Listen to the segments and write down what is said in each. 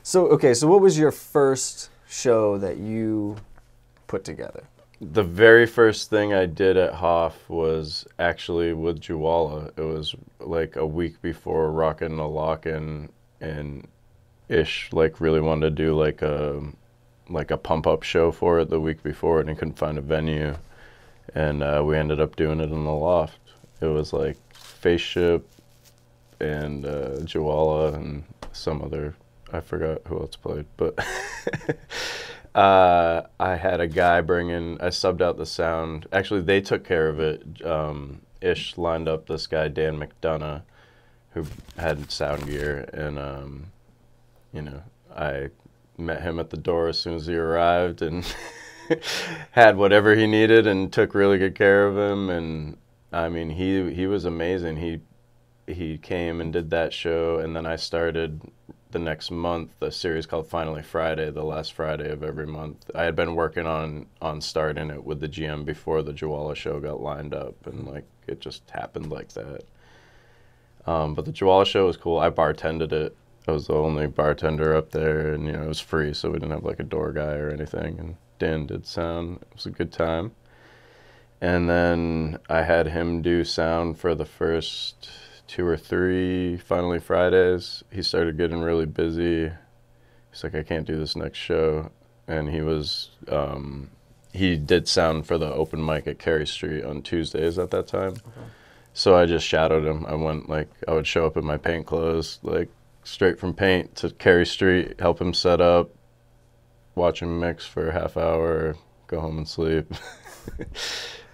So, okay, so what was your first show that you put together? The very first thing I did at Hoff was actually with Juwala. It was like a week before Rockin' the Lockin', and Ish like really wanted to do like a pump up show for it the week before, and he couldn't find a venue, and we ended up doing it in the loft. It was like Spaceship and Juwala and some other, I forgot who else played, but I had a guy bring in, I subbed out the sound. Actually, they took care of it. Ish lined up this guy, Dan McDonough, who had sound gear, and, you know, I met him at the door as soon as he arrived and had whatever he needed and took really good care of him. And, I mean, he was amazing. He came and did that show, and then I started the next month a series called Finally Friday, the last Friday of every month. I had been working on starting it with the GM before the Juwala show got lined up, and like it just happened like that. But the Juwala show was cool. I bartended it. I was the only bartender up there, and you know it was free, so we didn't have like a door guy or anything. And Dan did sound. It was a good time. And then I had him do sound for the first 2 or 3 Finally Fridays. He started getting really busy. He's like, I can't do this next show. And he was, he did sound for the open mic at Carey Street on Tuesdays at that time. Okay. So I just shadowed him. I went like, I would show up in my paint clothes, like straight from paint to Carey Street, help him set up, watch him mix for a half hour, go home and sleep.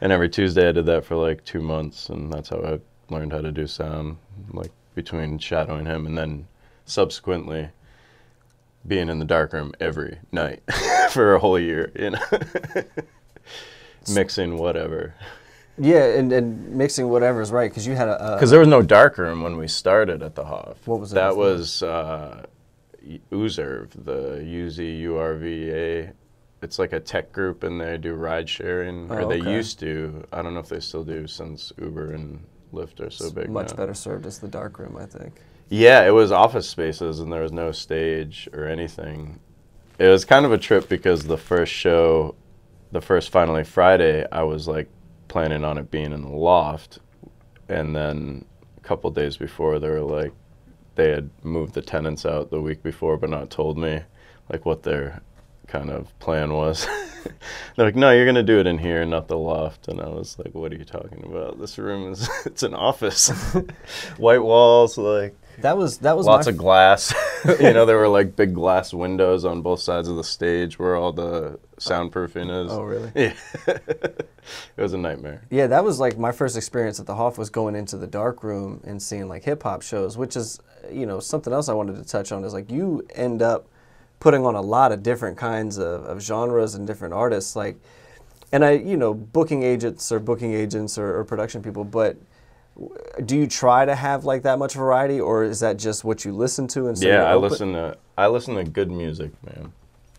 And every Tuesday I did that for like 2 months, and that's how I learned how to do sound, like between shadowing him and then subsequently being in the darkroom every night for a whole year, you know, mixing whatever. Yeah, and mixing whatever is right, because you had a... Because there was no darkroom when we started at the Hoff. What was it? That was Uzurv, the UZURVA. It's like a tech group, and they do ride sharing, or they used to. I don't know if they still do since Uber and Lyft are so big much now. Better served as the darkroom, I think. Yeah, it was office spaces, and there was no stage or anything. It was kind of a trip because the first show, the first Finally Friday, I was like planning on it being in the loft, and then a couple days before they were like, they had moved the tenants out the week before but not told me like what their kind of plan was. They're like, no, you're gonna do it in here, not the loft. And I was like, what are you talking about? This room is, it's an office. White walls, like that was lots of glass. You know, there were like big glass windows on both sides of the stage where all the soundproofing is. Oh, really? Yeah. It was a nightmare. Yeah, that was like my first experience at the Hoff, was going into the dark room and seeing like hip hop shows, which is, you know, something else I wanted to touch on is like you end up putting on a lot of different kinds of genres and different artists, like, and you know, booking agents or production people, but do you try to have like that much variety, or is that just what you listen to? And so yeah, I listen to good music, man.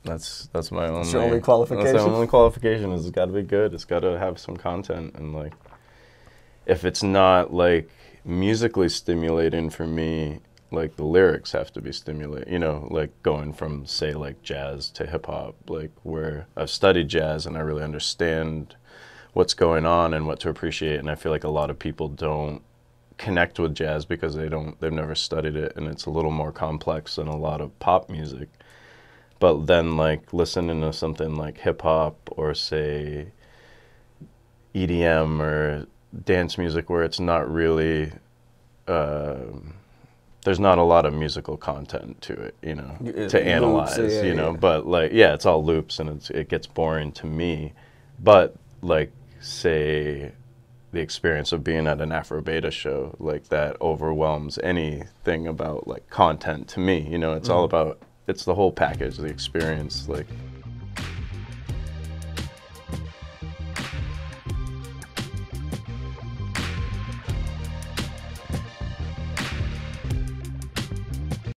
That's my only. That's your only qualification. That's the only qualification. Is it's got to be good. It's got to have some content, and like, if it's not like musically stimulating for me, like the lyrics have to be stimulating, you know, like going from say like jazz to hip hop, like where I've studied jazz and I really understand what's going on and what to appreciate. And I feel like a lot of people don't connect with jazz because they've never studied it, and it's a little more complex than a lot of pop music. But then like listening to something like hip hop or say EDM or dance music where it's not really, there's not a lot of musical content to it, you know, to analyze, loops, you know, but like, yeah, it's all loops and it gets boring to me. But like, say, the experience of being at an Afro Beta show, like that overwhelms anything about like content to me, you know, it's all about, it's the whole package, the experience, like.